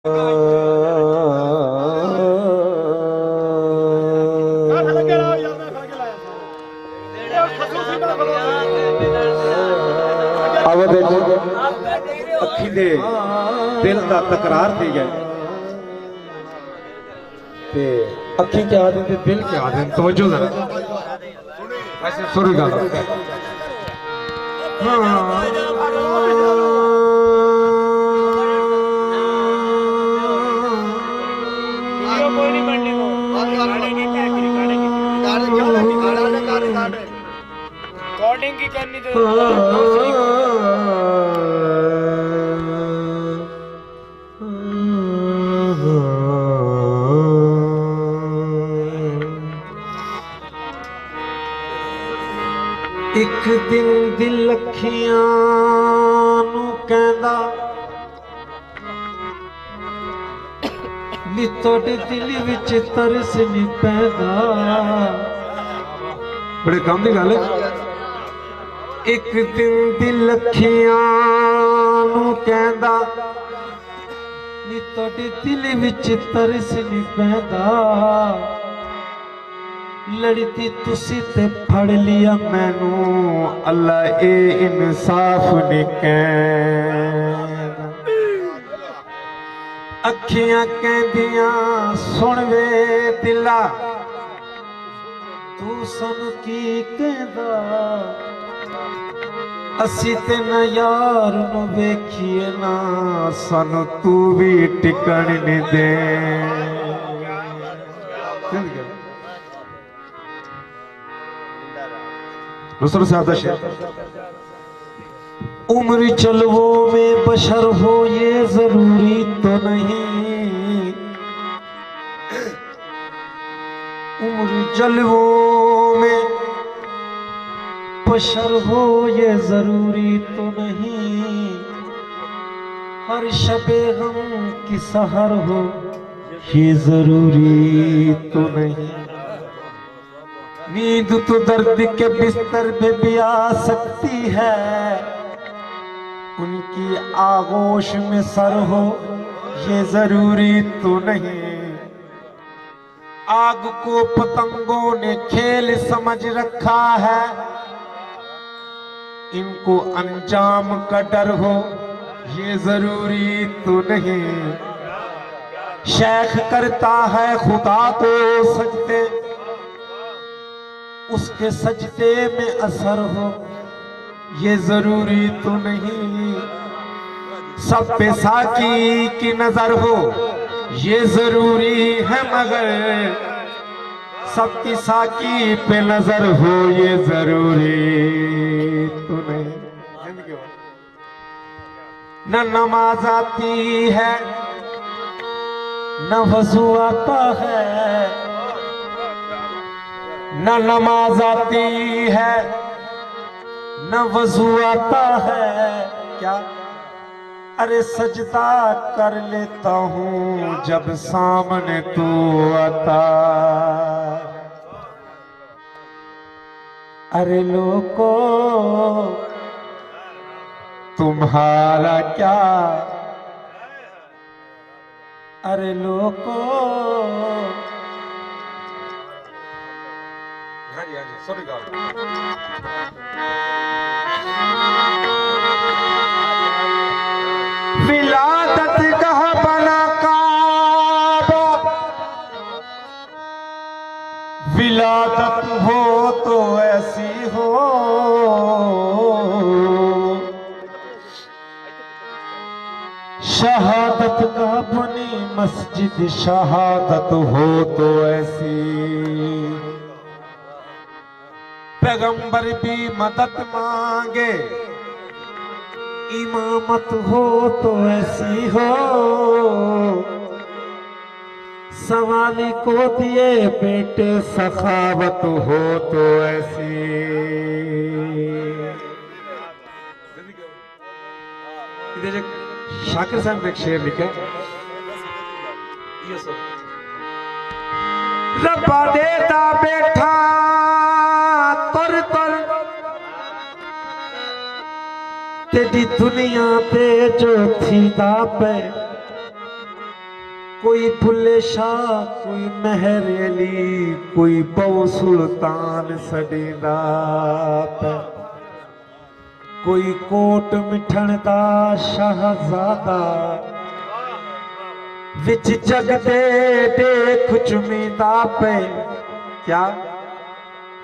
अखी दे दिल का तकरार थी गए ते अखी क्या आदि ते दिल क्या आदि तवज्जो जरा ऐसे सुर गाना रिकॉर्डिंग की करनी तो एक दिन दिल अखियां नू कहंदा नी तोड़े दिल विच तरस नहीं पैदा। बड़े काम की गल है। एक दिन दिल अखियां नू कहंदा नी तोड़े दिल विच तरस नहीं पैदा। लड़ती तुसी ते फड़ लिया मैनू अल्लाह ए इंसाफ ने कहना। अखियां कहदियां सुन वे दिला तू सानू की कहदा असी ते ना यार नू वेखिए ना सानू तू भी टिकण नहीं दे। नसर साहब का शेर उम्र चलवो में बशर हो ये जरूरी तो नहीं। उम्र चलवो में बशर हो ये जरूरी तो नहीं। हर शबे गम की सहर हो ये जरूरी तो नहीं। नींद तो दर्द के बिस्तर पे भी आ सकती है उनकी आगोश में सर हो ये जरूरी तो नहीं। आग को पतंगों ने खेल समझ रखा है इनको अंजाम का डर हो ये जरूरी तो नहीं। शेख करता है खुदा को सजदे उसके सजदे में असर हो ये जरूरी तो नहीं। सब पे साकी की नजर हो ये जरूरी है मगर सबकी साकी पे नजर हो ये जरूरी तो नहीं। न नमाज आती है न वज़ू आता है न नमाज आती है न वज़ू आता है क्या। अरे सजदा कर लेता हूँ जब सामने तू आता। अरे लोगो तुम्हारा क्या। अरे लोगो सॉरी विलादत कहा बना काबा। विलादत हो तो ऐसी हो शहादत का बनी मस्जिद शहादत हो तो ऐसी। पैगंबर भी मदद मांगे इमामत हो तो ऐसी हो। सवाली को दिए बेटे सखावत हो तो ऐसी। शाकिर साहब ने एक शेर लिखा रब्बा देता बैठा तुर तुर तेरी दुनिया पे जो थी दा पे कोई भुल्ले शाह कोई मेहर अली कोई बहु सुल्तान सड़ींदा पे कोई कोट मिठण दा शहजादा विच जग दे देख चुमींदा पे क्या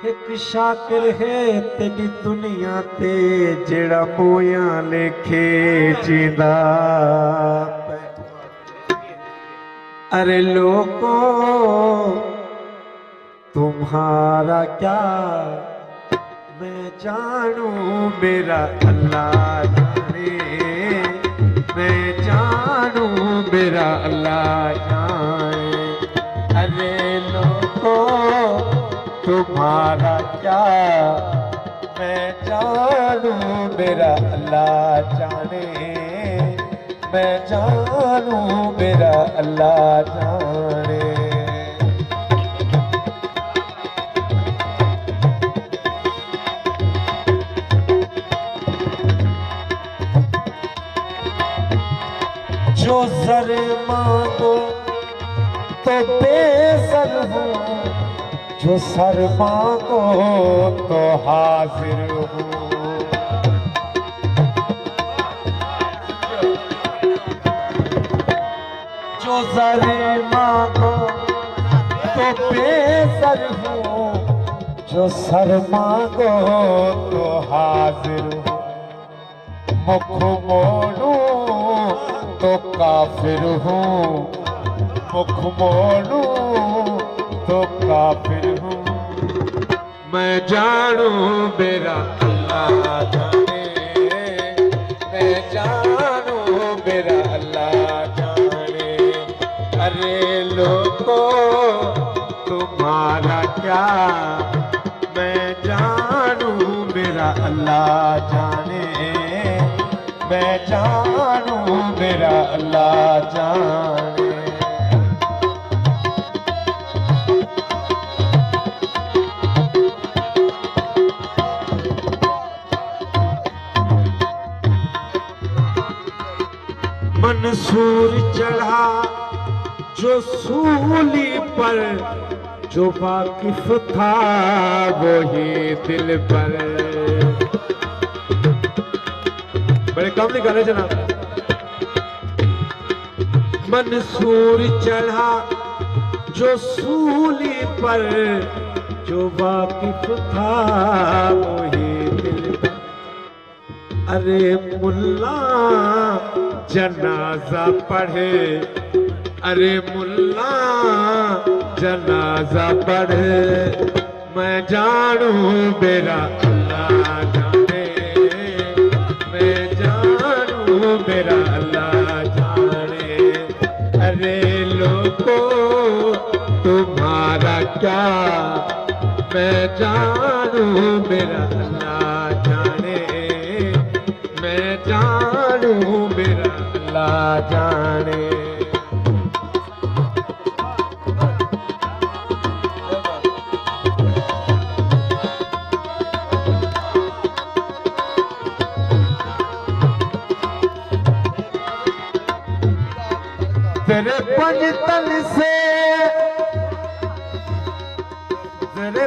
एक शाकिर है तेरी दुनिया ते जेड़ा मोया लेखे जींदा पे अरे लोगों तुम्हारा क्या मैं जानू मेरा अल्लाह जाने मैं जानू मेरा अल्लाह जाने अरे लोगों तुम्हारा क्या मैं जानू मेरा अल्लाह जाने मैं जानू मेरा अल्लाह जाने जो सर मांगो तो बेसर हूँ जो सर मांगो तो हाजिर हूँ जो सर मांगो तो बेसर हूँ जो सर मांगो तो हाजिर हूँ मुख मोड़ू तो काफिर हूँ मुख मोड़ू तो काफिर हूँ मैं जानू मेरा अल्लाह जाने मैं जानू मेरा अल्लाह जाने अरे लोगों तुम्हारा क्या मैं जानू मेरा अल्लाह जाने मैं जानू मेरा अल्लाह जाने मंसूर चढ़ा जो सूली पर जो वाकिफ था वही दिल पर बड़े कम नहीं गाने जनाब मंसूर चढ़ा जो सूली पर जो वाकिफ था वही दिल पर अरे मुल्ला जनाजा पढ़े अरे मुल्ला जनाजा पढ़े मैं जानू मेरा अल्लाह जाने मैं जानू मेरा अल्लाह जाने अरे लोगों तुम्हारा क्या मैं जानू मेरा अल्लाह जाने मैं जानू मेरा अल्लाह जाने तेरे पंजतन से तेरे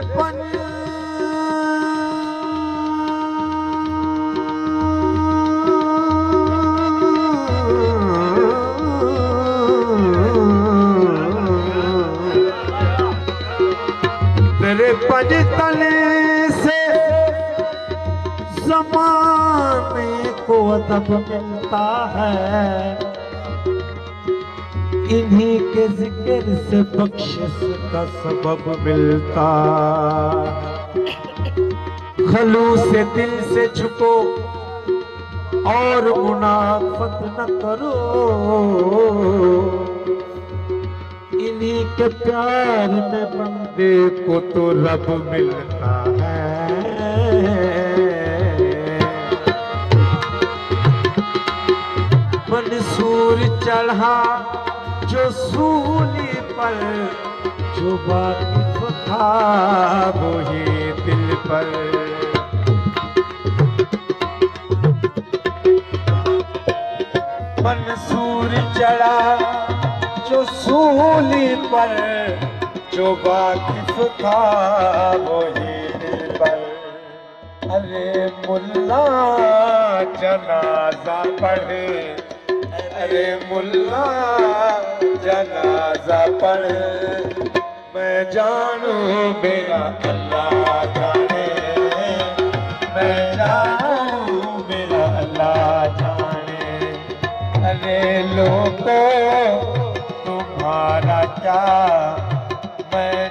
तेरे पंजतन से ज़माने को अदब मिलता है इन्हीं के जिक्र से बख्शिश का सबब मिलता खलूस से दिल से झुको और मुनाफत न करो इन्हीं के प्यार में बंदे को तो रब मिलता है मंसूर चढ़ा जो सूली पर जो वाकिफ था वही दिल पर मंसूर चढ़ा जो तो सूली पर जो वाकिफ था वही दिलबर। अरे मुल्ला जनाजा पढ़े, अरे मुल्ला जनाजा पढ़े, मैं जानू मेरा अल्लाह जाने, मैं जानू मेरा अल्लाह जाने। अरे लोगों तुम्हारा क्या, मैं